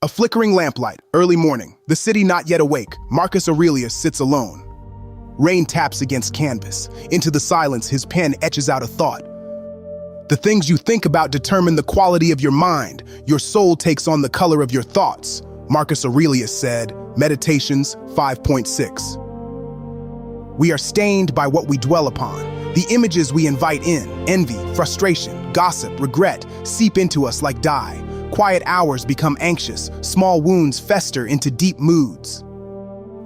A flickering lamplight, early morning, the city not yet awake, Marcus Aurelius sits alone. Rain taps against canvas. Into the silence, his pen etches out a thought. The things you think about determine the quality of your mind. Your soul takes on the color of your thoughts, Marcus Aurelius said, Meditations 5.6. We are stained by what we dwell upon. The images we invite in, envy, frustration, gossip, regret, seep into us like dye. Quiet hours become anxious, small wounds fester into deep moods.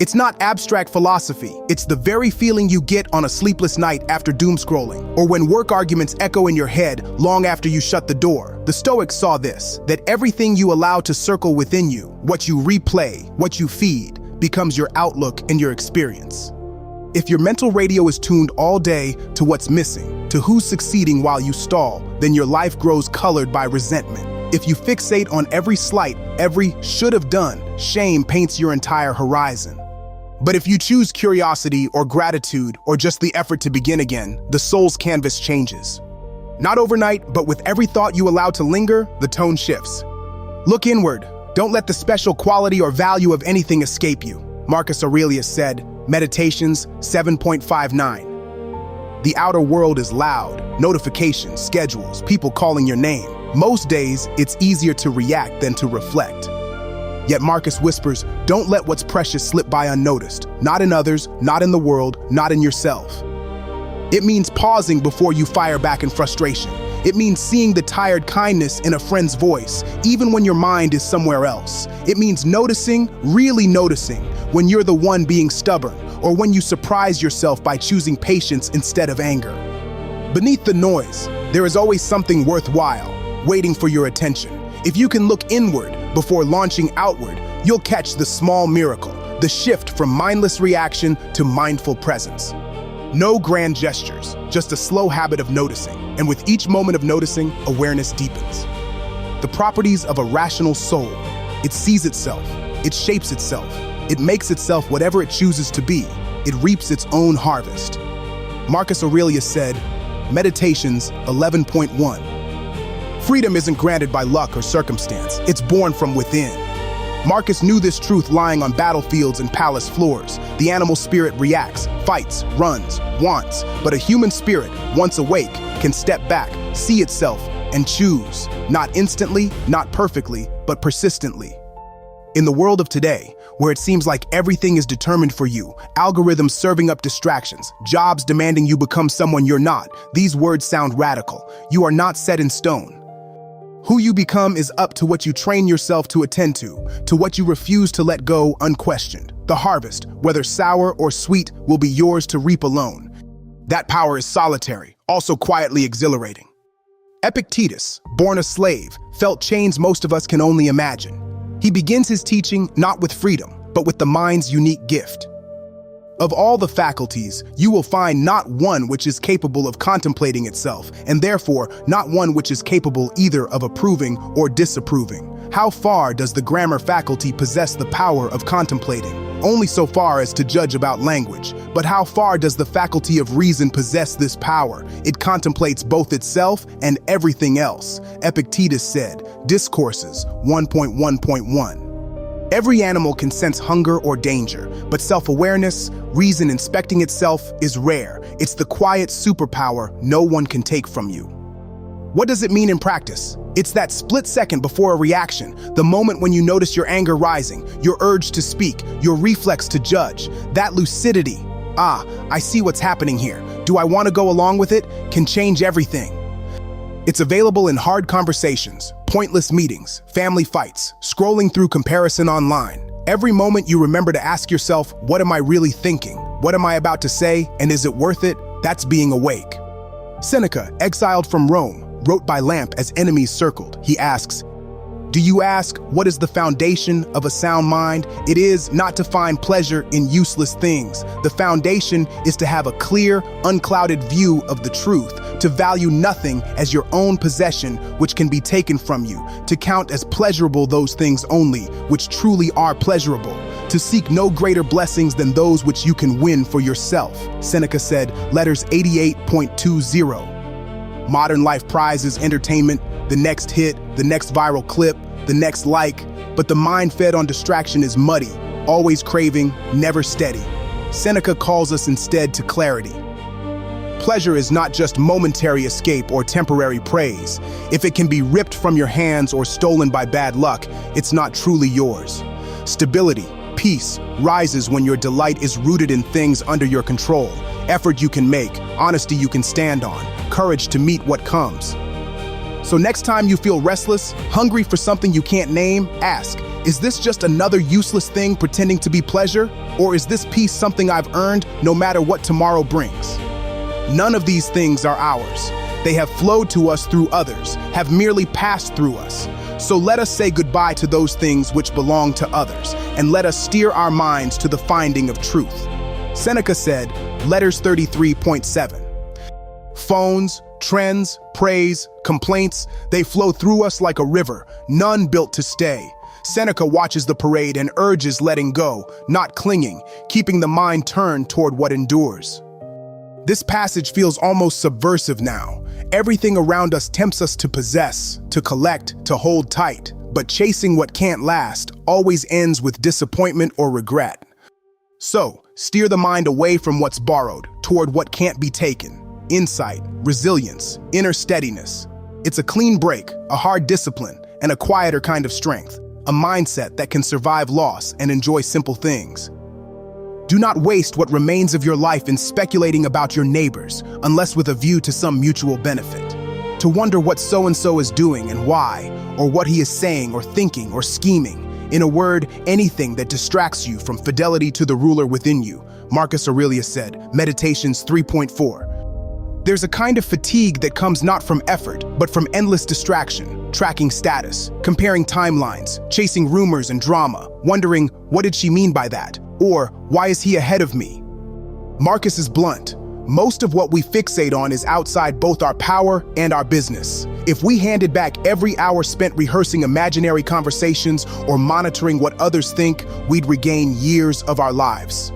It's not abstract philosophy, it's the very feeling you get on a sleepless night after doom scrolling, or when work arguments echo in your head long after you shut the door. The Stoics saw this, that everything you allow to circle within you, what you replay, what you feed, becomes your outlook and your experience. If your mental radio is tuned all day to what's missing, to who's succeeding while you stall, then your life grows colored by resentment. If you fixate on every slight, every should have done, shame paints your entire horizon. But if you choose curiosity or gratitude or just the effort to begin again, the soul's canvas changes. Not overnight, but with every thought you allow to linger, the tone shifts. Look inward. Don't let the special quality or value of anything escape you, Marcus Aurelius said, Meditations 7.59. The outer world is loud, notifications, schedules, people calling your name. Most days, it's easier to react than to reflect. Yet Marcus whispers, don't let what's precious slip by unnoticed. Not in others, not in the world, not in yourself. It means pausing before you fire back in frustration. It means seeing the tired kindness in a friend's voice, even when your mind is somewhere else. It means noticing, really noticing, when you're the one being stubborn, or when you surprise yourself by choosing patience instead of anger. Beneath the noise, there is always something worthwhile, waiting for your attention. If you can look inward before launching outward, you'll catch the small miracle, the shift from mindless reaction to mindful presence. No grand gestures, just a slow habit of noticing, and with each moment of noticing, awareness deepens. The properties of a rational soul: it sees itself, it shapes itself, it makes itself whatever it chooses to be, it reaps its own harvest. Marcus Aurelius said, Meditations 11.1. Freedom isn't granted by luck or circumstance, it's born from within. Marcus knew this truth lying on battlefields and palace floors. The animal spirit reacts, fights, runs, wants, but a human spirit, once awake, can step back, see itself, and choose, not instantly, not perfectly, but persistently. In the world of today, where it seems like everything is determined for you, algorithms serving up distractions, jobs demanding you become someone you're not, these words sound radical. You are not set in stone. Who you become is up to what you train yourself to attend to what you refuse to let go unquestioned. The harvest, whether sour or sweet, will be yours to reap alone. That power is solitary, also quietly exhilarating. Epictetus, born a slave, felt chains most of us can only imagine. He begins his teaching not with freedom, but with the mind's unique gift. Of all the faculties, you will find not one which is capable of contemplating itself, and therefore not one which is capable either of approving or disapproving. How far does the grammar faculty possess the power of contemplating? Only so far as to judge about language. But how far does the faculty of reason possess this power? It contemplates both itself and everything else. Epictetus said, Discourses 1.1.1. Every animal can sense hunger or danger, but self-awareness, reason inspecting itself, is rare. It's the quiet superpower no one can take from you. What does it mean in practice? It's that split second before a reaction, the moment when you notice your anger rising, your urge to speak, your reflex to judge, that lucidity. I see what's happening here. Do I want to go along with it? Can change everything. It's available in hard conversations, pointless meetings, family fights, scrolling through comparison online. Every moment you remember to ask yourself, what am I really thinking? What am I about to say? And is it worth it? That's being awake. Seneca, exiled from Rome, wrote by lamp as enemies circled. He asks, do you ask, what is the foundation of a sound mind? It is not to find pleasure in useless things. The foundation is to have a clear, unclouded view of the truth, to value nothing as your own possession which can be taken from you, to count as pleasurable those things only which truly are pleasurable, to seek no greater blessings than those which you can win for yourself. Seneca said, Letters 88.20. Modern life prizes entertainment, the next hit, the next viral clip, the next like, but the mind fed on distraction is muddy, always craving, never steady. Seneca calls us instead to clarity. Pleasure is not just momentary escape or temporary praise. If it can be ripped from your hands or stolen by bad luck, it's not truly yours. Stability, peace, rises when your delight is rooted in things under your control, effort you can make, honesty you can stand on, courage to meet what comes. So next time you feel restless, hungry for something you can't name, ask, is this just another useless thing pretending to be pleasure? Or is this peace something I've earned no matter what tomorrow brings? None of these things are ours. They have flowed to us through others, have merely passed through us. So let us say goodbye to those things which belong to others, and let us steer our minds to the finding of truth. Seneca said, Letters 33.7. Phones, trends, praise, complaints, they flow through us like a river, none built to stay. Seneca watches the parade and urges letting go, not clinging, keeping the mind turned toward what endures. This passage feels almost subversive now. Everything around us tempts us to possess, to collect, to hold tight. But chasing what can't last always ends with disappointment or regret. So, steer the mind away from what's borrowed, toward what can't be taken. Insight, resilience, inner steadiness. It's a clean break, a hard discipline, and a quieter kind of strength. A mindset that can survive loss and enjoy simple things. Do not waste what remains of your life in speculating about your neighbors, unless with a view to some mutual benefit. To wonder what so-and-so is doing and why, or what he is saying or thinking or scheming. In a word, anything that distracts you from fidelity to the ruler within you. Marcus Aurelius said, Meditations 3.4. There's a kind of fatigue that comes not from effort, but from endless distraction, tracking status, comparing timelines, chasing rumors and drama, wondering, what did she mean by that? Or, why is he ahead of me? Marcus is blunt. Most of what we fixate on is outside both our power and our business. If we handed back every hour spent rehearsing imaginary conversations or monitoring what others think, we'd regain years of our lives.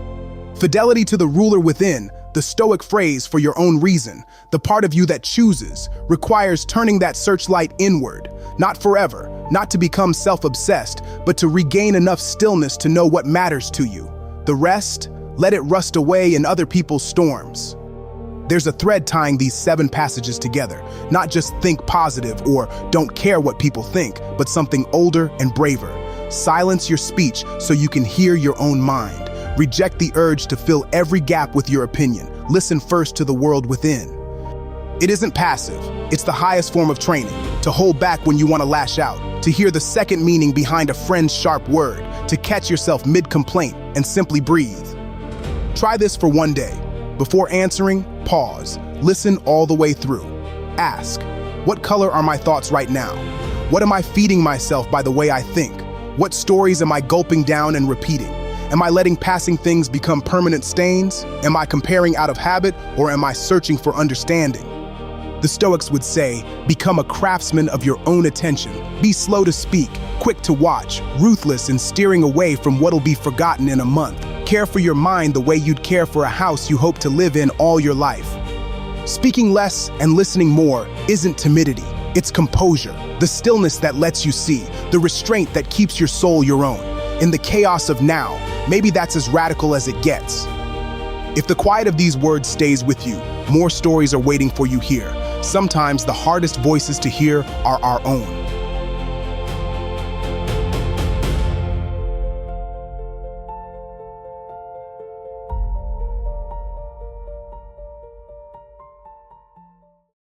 Fidelity to the ruler within, the Stoic phrase for your own reason, the part of you that chooses, requires turning that searchlight inward, not forever, not to become self-obsessed, but to regain enough stillness to know what matters to you. The rest, let it rust away in other people's storms. There's a thread tying these 7 passages together, not just think positive or don't care what people think, but something older and braver. Silence your speech so you can hear your own mind. Reject the urge to fill every gap with your opinion. Listen first to the world within. It isn't passive. It's the highest form of training. To hold back when you want to lash out. To hear the second meaning behind a friend's sharp word. To catch yourself mid-complaint and simply breathe. Try this for one day. Before answering, pause. Listen all the way through. Ask, what color are my thoughts right now? What am I feeding myself by the way I think? What stories am I gulping down and repeating? Am I letting passing things become permanent stains? Am I comparing out of habit, or am I searching for understanding? The Stoics would say, become a craftsman of your own attention. Be slow to speak, quick to watch, ruthless in steering away from what'll be forgotten in a month. Care for your mind the way you'd care for a house you hope to live in all your life. Speaking less and listening more isn't timidity, it's composure, the stillness that lets you see, the restraint that keeps your soul your own. In the chaos of now, maybe that's as radical as it gets. If the quiet of these words stays with you, more stories are waiting for you here. Sometimes the hardest voices to hear are our own.